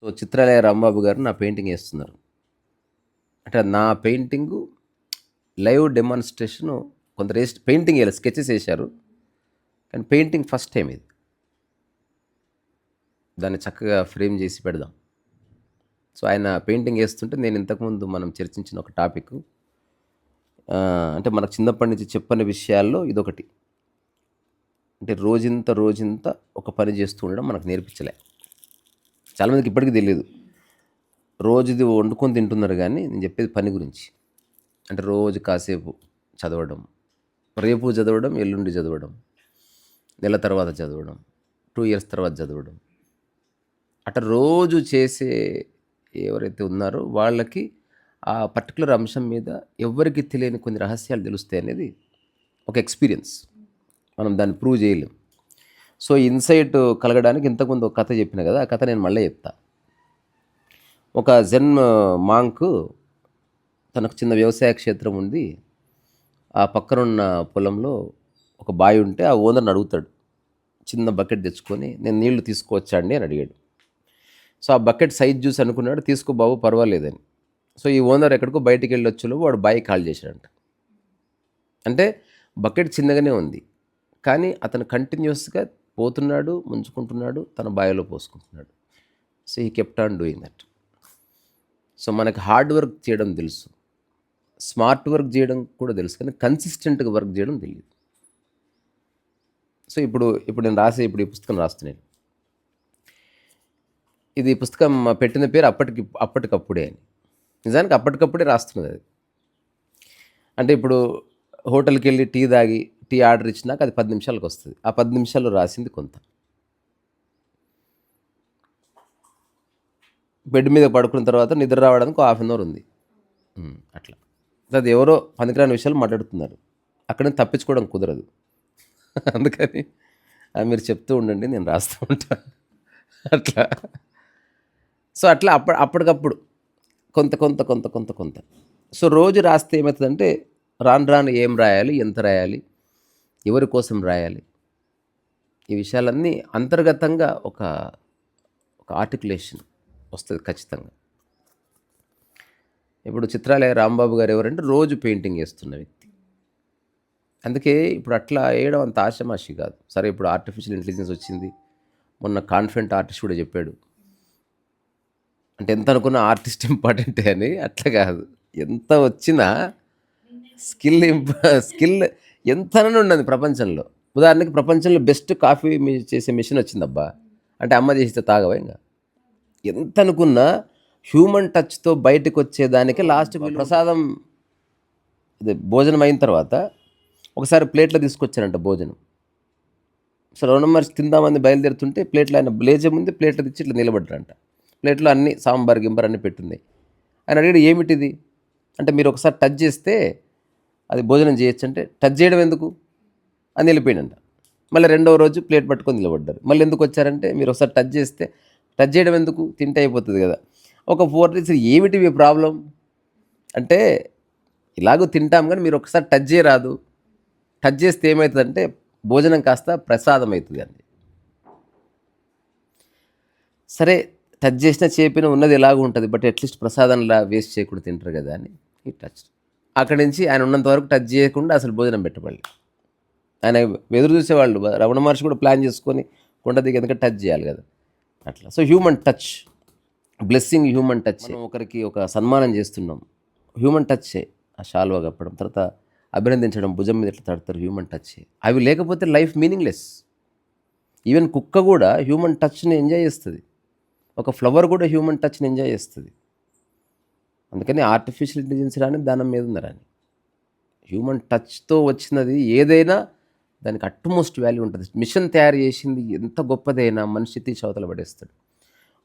So, Chitralaya Rambabu గారు నా painting ఏస్తున్నారు. అంటే నా painting live demonstration కొందరేసి painting ఎయలే sketches ఏశారు. కానీ పెయింటింగ్ ఫస్ట్ టైమ్ ఇది. దాన్ని చక్కగా ఫ్రేమ్ జేసి పెడదాం. సో, ఆయన పెయింటింగ్ ఏస్తుంటే నేను ఇంతకుముందు మనం చర్చించిన ఒక టాపికు అంటే మనకు చిన్నప్పటి నుంచి చెప్పని విషయాల్లో ఇదొకటి. అంటే రోజంతా ఒక పని జేస్తూ ఉండడం మనకు నేర్పించలే. చాలామందికి ఇప్పటికి తెలీదు. రోజుది వండుకొని తింటున్నారు గానీ, నేను చెప్పేది పని గురించి. అంటే రోజు కాసేపు చదవడం, రేపు చదవడం, ఎల్లుండి చదవడం, నెల తర్వాత చదవడం, 2 ఇయర్స్ తర్వాత చదవడం. అట్లా రోజు చేసే ఎవరైతే ఉన్నారో వాళ్ళకి ఆ పర్టిక్యులర్ అంశం మీద ఎవ్వరికీ తెలియని కొన్ని రహస్యాలు తెలుస్తాయి అనేది ఒక ఎక్స్‌పీరియన్స్. మనం దాన్ని ప్రూవ్ చేయలేం. సో, ఇన్‌సైట్ కలగడానికి ఇంతకుముందు ఒక కథ చెప్పిన కదా! ఆ కథ నేను మళ్ళీ చెప్తా. ఒక జెన్ మాంకు తనకు చిన్న వ్యవసాయ క్షేత్రం ఉంది. ఆ పక్కనున్న పొలంలో ఒక బావి ఉంటే ఆ ఓనర్‌ని అడుగుతాడు. చిన్న బకెట్ తెచ్చుకొని, "నేను నీళ్లు తీసుకోవచ్చా అండి?" అని అడిగాడు. సో, ఆ బకెట్ సైజ్ చూసి అనుకున్నాడు, "తీసుకో బాబు పర్వాలేదని." సో, ఈ ఓనర్ ఎక్కడికో బయటికెళ్ళొచ్చేలోపు వాడు బావి ఖాళీ చేశాడంట. అంటే బకెట్ చిన్నగానే ఉంది. కానీ అతను కంటిన్యూయస్‌గా పోతున్నాడు, ముంచుకుంటున్నాడు, తన బావిలో పోసుకుంటున్నాడు. So, he kept on doing that. So, మనకి హార్డ్ వర్క్ చేయడం తెలుసు. స్మార్ట్ వర్క్ చేయడం కూడా తెలుసు. కానీ కన్సిస్టెంట్‌గా వర్క్ చేయడం తెలీదు. సో, ఇప్పుడు నేను ఈ పుస్తకం రాస్తున్నాను. ఇది పుస్తకం పెట్టిన పేరు అప్పటికప్పుడే అని. నిజానికి అప్పటికప్పుడే రాస్తున్నది అది. అంటే ఇప్పుడు హోటల్‌కెళ్ళి టీ తాగి, టీ ఆర్డర్ ఇచ్చినాక అది 10 నిమిషాలకు వస్తది. ఆ 10 నిమిషాల్లో రాసింది కొంత. బెడ్ మీద పడుకున్న తర్వాత నిద్ర రావడానికి ఒక హాఫ్ అన్ అవర్ ఉంది. అట్లా. అది ఎవరో పనికిరాని విషయాలు మాట్లాడుతున్నారు. అక్కడి నుంచి తప్పించుకోవడం కుదరదు. అందుకని మీరు చెప్తూ ఉండండి, నేను రాస్తూ ఉంటాను. అట్లా. సో, అట్లా అప్పటికప్పుడు కొంత. సో, రోజు రాస్తే ఏమవుతుందంటే రాను ఏం రాయాలి, ఎంత రాయాలి, ఎవరి కోసం రాయాలి, ఈ విషయాలన్నీ అంతర్గతంగా ఒక ఆర్టికులేషన్ వస్తుంది ఖచ్చితంగా. ఇప్పుడు చిత్రాలయ రాంబాబు గారు ఎవరంటే రోజు పెయింటింగ్ వేస్తున్న వ్యక్తి. అందుకే ఇప్పుడు అట్లా వేయడం అంత ఆషామాషి కాదు. సరే, ఇప్పుడు ఆర్టిఫిషియల్ ఇంటెలిజెన్స్ వచ్చింది. మొన్న కాన్ఫిడెంట్ ఆర్టిస్ట్ కూడా చెప్పాడు. అంటే ఎంత అనుకున్న ఆర్టిస్ట్ ఇంపార్టెంటే అని. అట్లా కాదు, ఎంత వచ్చినా స్కిల్ ఎంతనని ఉండదు ప్రపంచంలో. ఉదాహరణకి ప్రపంచంలో బెస్ట్ కాఫీ చేసే మెషిన్ వచ్చిందబ్బా అంటే అమ్మ చేస్తే తాగవా ఇంకా. ఎంత అనుకున్నా హ్యూమన్ టచ్తో బయటకు వచ్చేదానికి లాస్ట్ ప్రసాదం అదే భోజనం అయిన తర్వాత ఒకసారి ప్లేట్లో తీసుకొచ్చారంట భోజనం. సో, రమణమహర్షి తిందామని బయలుదేరుతుంటే ప్లేట్లో ఆయన లేచే ముందే ప్లేట్లో తెచ్చి ఇట్లా నిలబడ్డారంట. ప్లేట్లో అన్నీ సాంబార్ గింబార్ అన్నీ పెట్టుంది. ఆయన అడిగాడు, ఏమిటిది అంటే, మీరు ఒకసారి టచ్ చేస్తే అది భోజనం చేయొచ్చు అంటే, టచ్ చేయడం ఎందుకు అని వెళ్ళిపోయినంట. మళ్ళీ రెండవ రోజు ప్లేట్ పట్టుకొని నిలబడ్డారు. మళ్ళీ ఎందుకు వచ్చారంటే, మీరు ఒకసారి టచ్ చేస్తే, టచ్ చేయడం ఎందుకు, తింటే అయిపోతుంది కదా. ఒక 4 డేస్ ఏమిటి మీ ప్రాబ్లం అంటే, ఇలాగూ తింటాం కానీ మీరు ఒకసారి టచ్ చేయరాదు. టచ్ చేస్తే ఏమవుతుందంటే భోజనం కాస్త ప్రసాదం అవుతుంది అండి. సరే, టచ్ చేసినా చేపినా ఉన్నది ఎలాగూ ఉంటుంది, బట్ అట్లీస్ట్ ప్రసాదంలా వేస్ట్ చేయకుండా తింటారు కదా అని ఈ టచ్. అక్కడి నుంచి ఆయన ఉన్నంత వరకు టచ్ చేయకుండా అసలు భోజనం పెట్టబడి ఆయన ఎదురు చూసేవాళ్ళు. రమణ మహర్షి కూడా ప్లాన్ చేసుకొని కొండ దిగి ఎందుకంటే టచ్ చేయాలి కదా అట్లా. So, human touch, blessing human touch. మనం ఒకరికి ఒక సన్మానం చేస్తున్నాం, హ్యూమన్ టచ్. ఆ శాల్వా కప్పడం, తర్వాత అభినందించడం, భుజం మీద ఇట్లా తడతారు, హ్యూమన్ టచ్. అవి లేకపోతే లైఫ్ మీనింగ్లెస్. ఈవెన్ కుక్క కూడా హ్యూమన్ టచ్ని ఎంజాయ్ చేస్తుంది. ఒక ఫ్లవర్ కూడా హ్యూమన్ టచ్ని ఎంజాయ్ చేస్తుంది. అందుకని ఆర్టిఫిషియల్ ఇంటెలిజెన్స్ రాని దానం మీద ఉందరాని. హ్యూమన్ టచ్తో వచ్చినది ఏదైనా దానికి అట్మోస్ట్ వాల్యూ ఉంటుంది. మిషన్ తయారు చేసింది ఎంత గొప్పదైనా మనిషి తీసి అవతల పడేస్తాడు.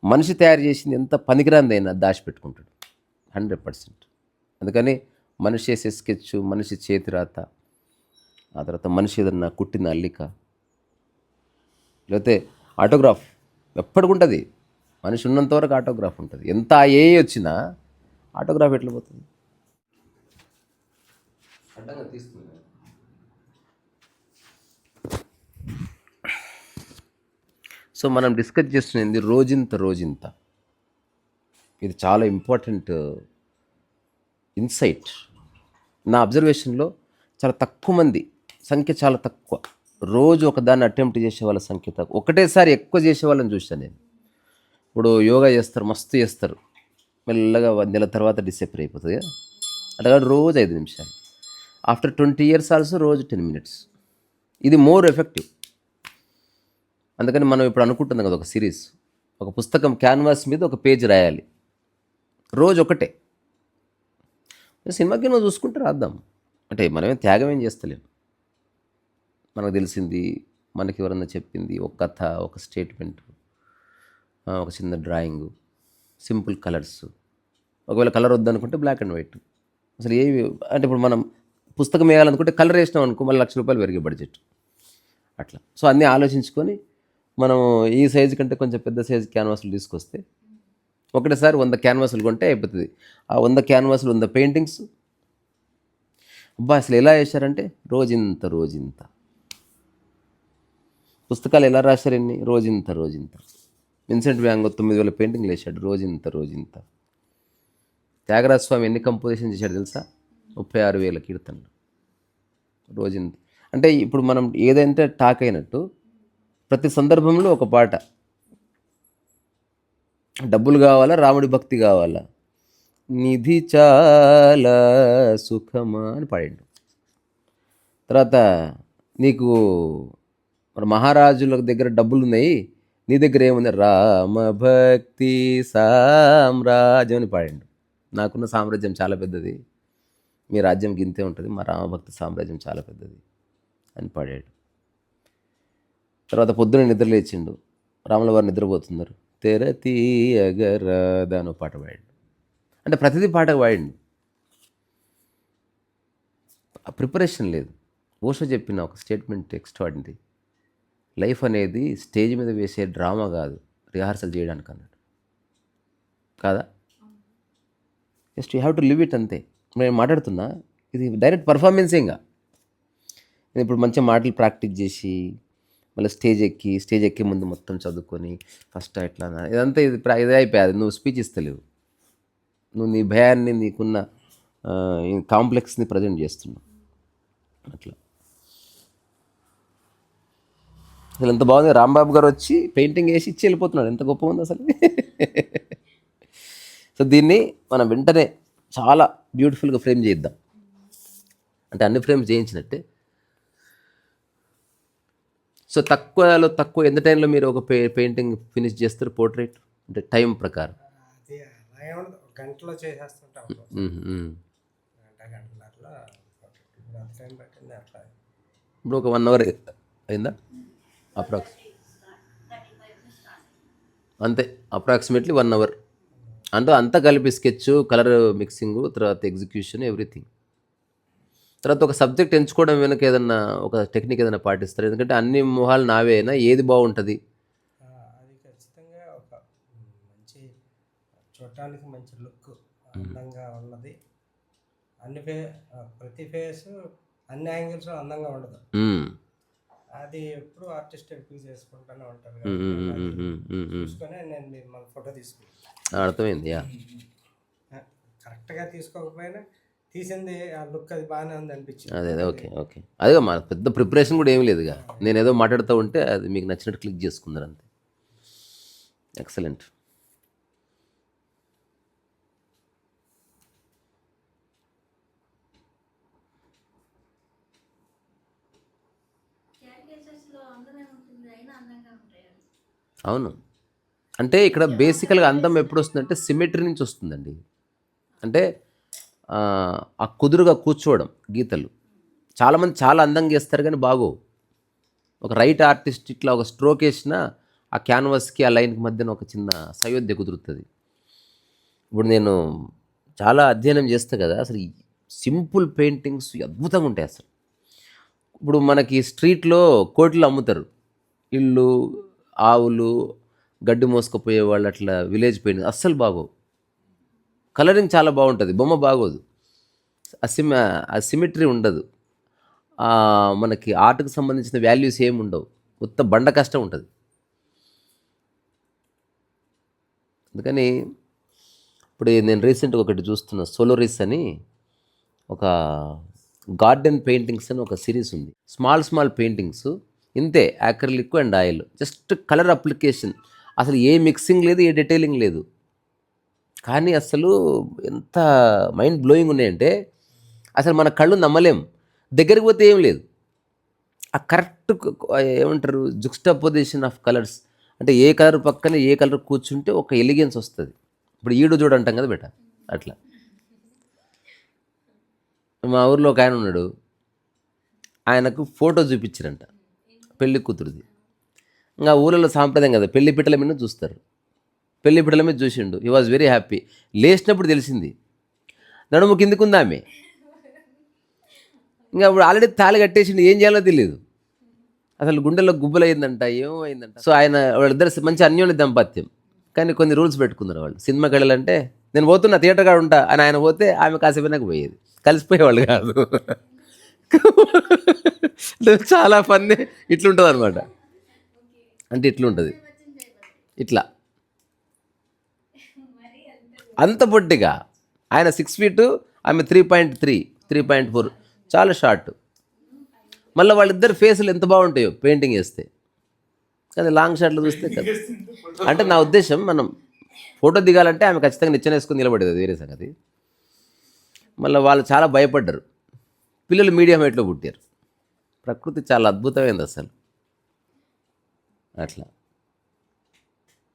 మనిషి తయారు చేసింది ఎంత పనికిరాందైనా దాచిపెట్టుకుంటాడు 100%. అందుకని మనిషి చేసే స్కెచ్, మనిషి చేతిరాత, ఆ తర్వాత మనిషి ఏదన్నా కుట్టిన అల్లిక, లేకపోతే ఆటోగ్రాఫ్ ఎప్పటికుంటుంది. మనిషి ఉన్నంత వరకు ఆటోగ్రాఫ్ ఉంటుంది. ఎంత ఏ వచ్చినా ఆటోగ్రాఫ్ ఎట్లా పోతుంది, అడ్డంగా తీస్తుంది. సో, మనం డిస్కస్ చేస్తున్నది రోజంత. ఇది చాలా ఇంపార్టెంట్ ఇన్సైట్. నా అబ్జర్వేషన్లో చాలా తక్కువ మంది, సంఖ్య చాలా తక్కువ, రోజు ఒకదాన్ని అటెంప్ట్ చేసే వాళ్ళ సంఖ్య తక్కువ. ఒకటేసారి ఎక్కువ చేసే వాళ్ళని చూశాను నేను. ఇప్పుడు యోగా చేస్తారు, మస్తు చేస్తారు, మెల్లగా 1 నెల తర్వాత డిసెప్పర్ అయిపోతుంది కదా. అట్లా రోజు 5 నిమిషాలు. ఆఫ్టర్ 20 years ఆల్సో రోజు 10 minutes. ఇది మోర్ ఎఫెక్టివ్. అందుకని మనం ఇప్పుడు అనుకుంటున్నాం కదా, ఒక సిరీస్, ఒక పుస్తకం క్యాన్వాస్ మీద ఒక పేజ్ రాయాలి, రోజు ఒకటే. సినిమాకి నువ్వు చూసుకుంటే రాద్దాం అంటే మనమేం త్యాగం ఏం చేస్తలేం. మనకు తెలిసింది, మనకి ఎవరన్నా చెప్పింది, ఒక కథ, ఒక స్టేట్మెంట్, ఒక చిన్న డ్రాయింగు, సింపుల్ కలర్స్. ఒకవేళ కలర్ వద్దనుకుంటే బ్లాక్ అండ్ వైట్. అసలు ఏవి అంటే ఇప్పుడు మనం పుస్తకం వేయాలనుకుంటే కలర్ వేసినాం అనుకో, మళ్ళీ ₹1,00,000 పెరిగే బడ్జెట్ అట్లా. సో అన్నీ ఆలోచించుకొని మనం ఈ సైజు కంటే కొంచెం పెద్ద సైజు క్యాన్వాసులు తీసుకొస్తే ఒకటేసారి 100 క్యాన్వాసులు కొంటే అయిపోతుంది. ఆ 100 క్యాన్వాసులు 100 పెయింటింగ్స్. అబ్బా అసలు ఎలా వేశారంటే రోజింత. పుస్తకాలు ఎలా రాశారు ఎన్ని, రోజింత. విన్సెంట్ వ్యాన్ గో 9,000 పెయింటింగ్లు వేశాడు, రోజింత. త్యాగరాజ స్వామి ఎన్ని కంపోజిషన్ చేశాడు తెలుసా? 36,000 కీర్తనలు, రోజింత. అంటే ఇప్పుడు మనం ఏదైతే టాక్ అయినట్టు ప్రతి సందర్భంలో ఒక పాట. డబ్బులు కావాలా, రాముడి భక్తి కావాలా, నిధి చాలా సుఖమా అని పాడిండు. తర్వాత నీకు మన మహారాజుల దగ్గర డబ్బులు ఉన్నాయి, నీ దగ్గర ఏముంది, రామభక్తి సామ్రాజ్యం అని పాడిండు. నాకున్న సామ్రాజ్యం చాలా పెద్దది, మీ రాజ్యం గింతే ఉంటుంది, మా రామభక్తి సామ్రాజ్యం చాలా పెద్దది అని పాడాడు. తర్వాత పొద్దున నిద్ర లేచిండు, రాముల వారు నిద్రపోతున్నారు, తెరతీయగరాదా అని పాట పాడాడు. అంటే ప్రతిదీ పాట పాడిండు. ప్రిపరేషన్ లేదు. ఓషో చెప్పిన ఒక స్టేట్మెంట్ ఎక్స్ట్రాడినరీ. లైఫ్ అనేది స్టేజ్ మీద వేసే డ్రామా కాదు, రిహార్సల్ చేయడానికి అన్నాడు. కాదా? Just you have to live it అంతే. నేను మాట్లాడుతున్నా, ఇది డైరెక్ట్ పర్ఫార్మెన్సే. ఇంకా నేను ఇప్పుడు మంచిగా మాటలు ప్రాక్టీస్ చేసి మళ్ళీ స్టేజ్ ఎక్కే ముందు మొత్తం చదువుకొని ఫస్ట్ ఎట్లా ఇదంతా ఇదే అయిపోయాది. నువ్వు స్పీచ్ ఇస్తలేవు, నువ్వు నీ భయాన్ని, నీకున్న కాంప్లెక్స్ని ప్రజెంట్ చేస్తున్నావు. అట్లా అసలు ఎంత బాగుంది. రాంబాబు గారు వచ్చి పెయింటింగ్ వేసి ఇచ్చి వెళ్ళిపోతున్నాడు, ఎంత గొప్ప ఉంది అసలు. సో దీన్ని మనం వెంటనే చాలా బ్యూటిఫుల్గా ఫ్రేమ్ చేద్దాం. అంటే అన్ని ఫ్రేమ్స్ చేయించినట్టే. సో తక్కువలో తక్కువ ఎంత టైంలో మీరు ఒక పెయింటింగ్ ఫినిష్ చేస్తారు? పోర్ట్రేట్ అంటే టైం ప్రకారం గంటలో చేసేస్తుంటాం. ఇప్పుడు ఒక 1 hour అయిందా అంతే, అప్రాక్సిమేట్లీ 1 hour. అంటే అంతా కలిపి స్కెచ్, కలర్ మిక్సింగ్, తర్వాత ఎగ్జిక్యూషన్, ఎవ్రీథింగ్. తర్వాత ఒక సబ్జెక్ట్ ఎంచుకోవడం వెనక ఏదన్నా ఒక టెక్నిక్ ఏదైనా పాటిస్తారు? ఎందుకంటే అన్ని మొహాలు నావేనా, ఏది బాగుంటుంది? అది ఖచ్చితంగా ఒక మంచి చూడటానికి మంచి లుక్, అందంగా ఉన్నది. ప్రతి ఫేస్ అన్ని యాంగిల్స్ అందంగా ఉండదు. అది ఎప్పుడు ఆర్టిస్ట్ ఎక్కువ చేసుకుంటూనే ఉంటారు. చూసుకొని నేను మన ఫోటో తీసుకున్నాను, అర్థమైంది. కరెక్ట్గా తీసుకోకపోయినా తీసింది ఆ లుక్ అది బాగానే ఉంది అనిపించింది. అదే ఓకే. అదే మా పెద్ద ప్రిపరేషన్ కూడా ఏమి లేదుగా, నేను ఏదో మాట్లాడుతూ ఉంటే అది మీకు నచ్చినట్టు క్లిక్ చేసుకున్నారు అంతే. ఎక్సలెంట్. అవును. అంటే ఇక్కడ బేసికల్గా అందం ఎప్పుడు వస్తుందంటే సిమెట్రీ నుంచి వస్తుందండి. అంటే ఆ కుదురుగా కూర్చోవడం, గీతలు. చాలామంది చాలా అందంగా వేస్తారు కానీ బాగోవు. ఒక రైట్ ఆర్టిస్ట్ ఇట్లా ఒక స్ట్రోక్ వేసినా ఆ క్యాన్వాస్కి ఆ లైన్కి మధ్యన ఒక చిన్న సయోధ్య కుదురుతుంది. ఇప్పుడు నేను చాలా అధ్యయనం చేస్తా కదా, అసలు సింపుల్ పెయింటింగ్స్ అద్భుతంగా ఉంటాయి అసలు. ఇప్పుడు మనకి స్ట్రీట్లో కోట్లు అమ్ముతారు, ఇళ్ళు, ఆవులు, గడ్డి మోసుకుపోయే వాళ్ళు, అట్లా విలేజ్ పెయింటింగ్ అస్సలు బాగోవు. కలరింగ్ చాలా బాగుంటుంది, బొమ్మ బాగోదు, సిమెట్రీ ఉండదు, మనకి ఆర్ట్కి సంబంధించిన వాల్యూస్ ఏమి ఉండవు, మొత్తం బండ కష్టం ఉంటుంది. అందుకని ఇప్పుడు నేను రీసెంట్గా ఒకటి చూస్తున్న సోలోరిస్ అని ఒక గార్డెన్ పెయింటింగ్స్ అని ఒక సిరీస్ ఉంది. స్మాల్ పెయింటింగ్స్ ఇంతే, acrylic and oil, just colour application, అసలు ఏ మిక్సింగ్ లేదు, ఏ డీటెయిలింగ్ లేదు. కానీ అసలు ఎంత మైండ్ బ్లోయింగ్ ఉన్నాయంటే అసలు మన కళ్ళు నమ్మలేం. దగ్గరికి పోతే ఏం లేదు, ఆ కరెక్ట్ ఏమంటారు జుక్స్టాపోజిషన్ ఆఫ్ కలర్స్, అంటే ఏ కలర్ పక్కన ఏ కలర్ కూర్చుంటే ఒక ఎలిగెన్స్ వస్తుంది. ఇప్పుడు ఈడు చూడు అంటాం కదా బేట, అట్లా. మా ఊర్లో ఒక ఆయన ఉన్నాడు, ఆయనకు ఫోటో చూపించారంట పెళ్లి కూతురుది. ఇంకా ఊళ్ళలో సాంప్రదాయం కదా, పెళ్లి పిట్టల మీద చూస్తారు. పెళ్లి పిట్టల మీద చూసిండు, హీ వాజ్ వెరీ హ్యాపీ. లేచినప్పుడు తెలిసింది నడుము కిందికుంది ఆమె. ఇంకా అప్పుడు ఆల్రెడీ తాళి కట్టేసిండు, ఏం చేయాలో తెలియదు, అసలు గుండెల్లో గుబ్బలైందంట, ఏమో అయిందంట. సో ఆయన వాళ్ళిద్దరు మంచి అన్యోన్య దంపత్యం, కానీ కొన్ని రూల్స్ పెట్టుకున్నారు వాళ్ళు. సినిమాకి వెళ్ళాలంటే నేను పోతున్నా థియేటర్ కాడ ఉంటా అని ఆయన పోతే ఆమె కాసేపు పోయేది, కలిసిపోయేవాళ్ళు కాదు. చాలా ఫన్నీ ఇట్లుంటుంది అనమాట. అంటే ఇట్లుంటుంది, ఇట్లా అంత పొట్టిగా. ఆయన 6 feet, ఆమె 3.3, 3.4, చాలా షార్ట్. మళ్ళీ వాళ్ళిద్దరు ఫేసులు ఎంత బాగుంటాయో పెయింటింగ్ వేస్తే, కానీ లాంగ్ షాట్లు చూస్తే కదా. అంటే నా ఉద్దేశం, మనం ఫోటో దిగాలంటే ఆమె ఖచ్చితంగా నిచ్చెన వేసుకొని నిలబడేది, అది వేరే సంగతి. మళ్ళీ వాళ్ళు చాలా భయపడ్డారు. పిల్లలు మీడియం హైట్లో పుట్టారు. ప్రకృతి చాలా అద్భుతమైంది అసలు. అట్లా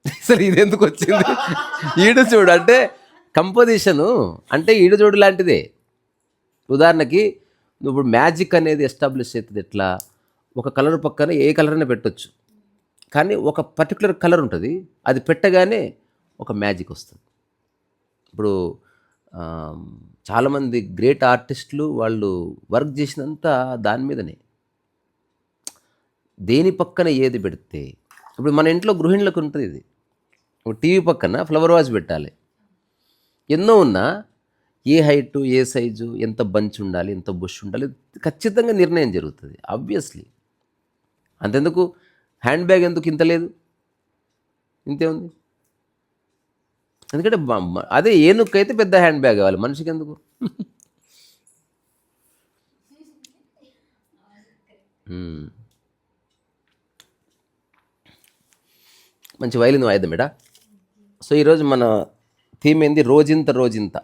అసలు ఇది ఎందుకు వచ్చింది, ఈడు చూడు అంటే కంపోజిషను అంటే ఈడు చూడు లాంటిదే. ఉదాహరణకి నువ్వు ఇప్పుడు మ్యాజిక్ అనేది ఎస్టాబ్లిష్ అవుతుంది ఎట్లా, ఒక కలర్ పక్కన ఏ కలర్ అయినా పెట్టొచ్చు, కానీ ఒక పర్టికులర్ కలర్ ఉంటుంది, అది పెట్టగానే ఒక మ్యాజిక్ వస్తుంది. ఇప్పుడు చాలామంది గ్రేట్ ఆర్టిస్టులు వాళ్ళు వర్క్ చేసినంత దాని మీదనే, దేని పక్కన ఏది పెడితే. ఇప్పుడు మన ఇంట్లో గృహిణులకు ఉంటుంది ఇది, టీవీ పక్కన ఫ్లవర్ వాజ్ పెట్టాలి, ఎన్నో ఉన్నా ఏ హైటు, ఏ సైజు, ఎంత బంచ్ ఉండాలి, ఎంత బుష్ ఉండాలి, ఖచ్చితంగా నిర్ణయం జరుగుతుంది ఆబ్వియస్లీ. అంతెందుకు హ్యాండ్ బ్యాగ్ ఎందుకు ఇంత లేదు, ఇంతే ఉంది. ఎందుకంటే అదే ఏనుకైతే పెద్ద హ్యాండ్ బ్యాగ్ కావాలి, మనిషికి ఎందుకు? మంచి వైలిన్ వాయిద్యం మేడా. సో ఈరోజు మన థీమ్ ఏంది, రోజింత రోజింత.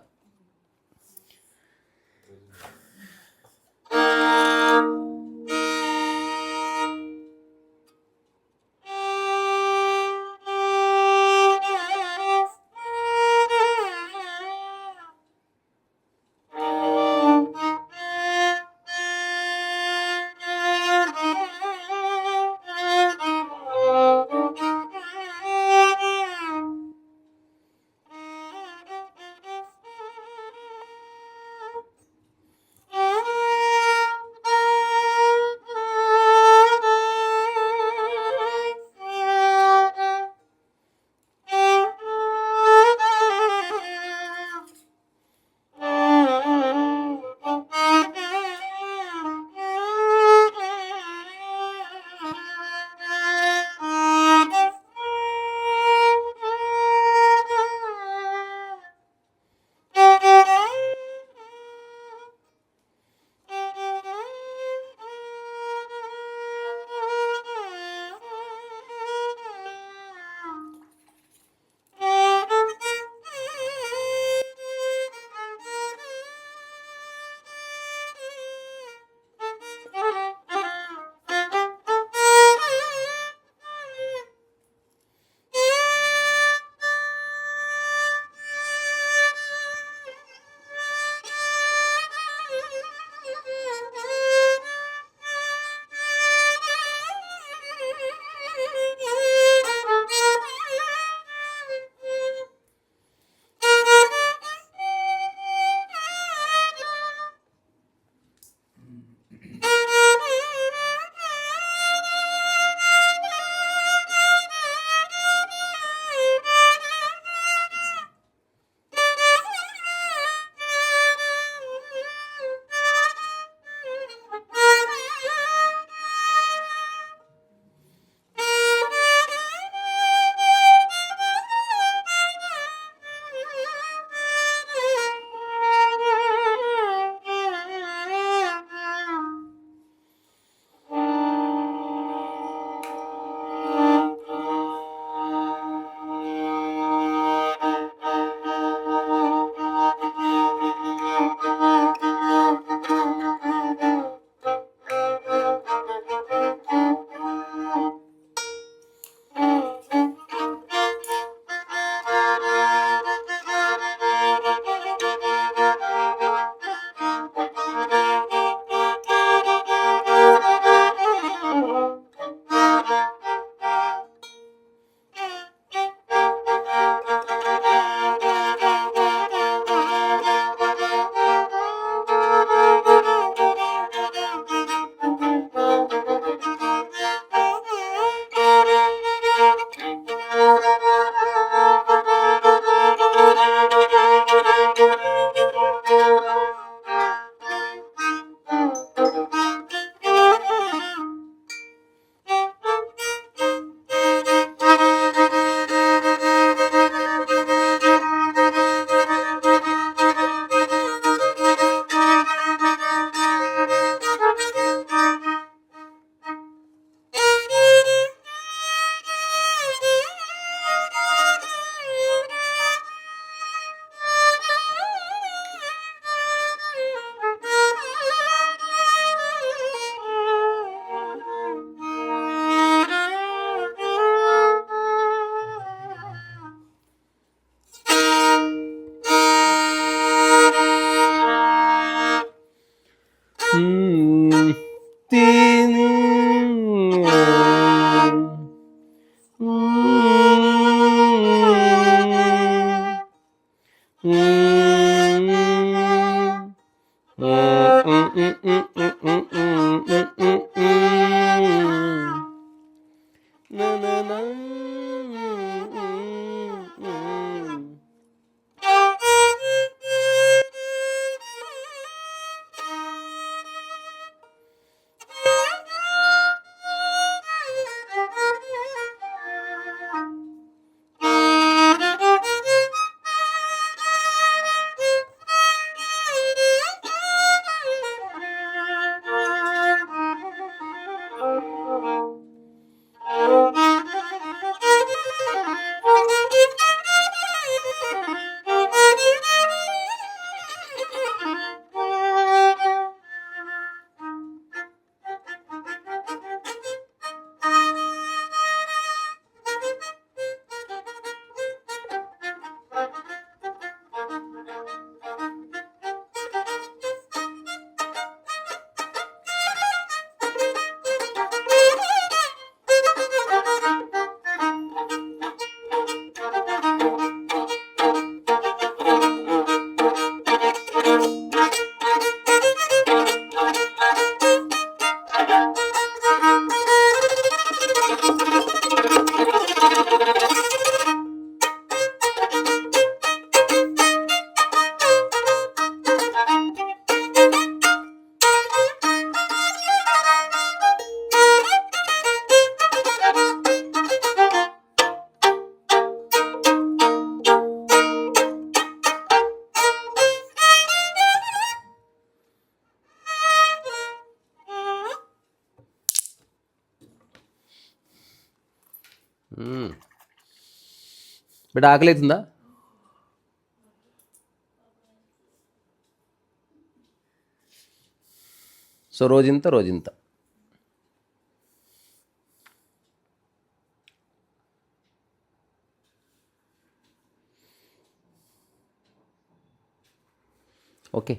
బిడ్డ ఆకలి అవుతుందా? సో రోజింత రోజింత. ఓకే.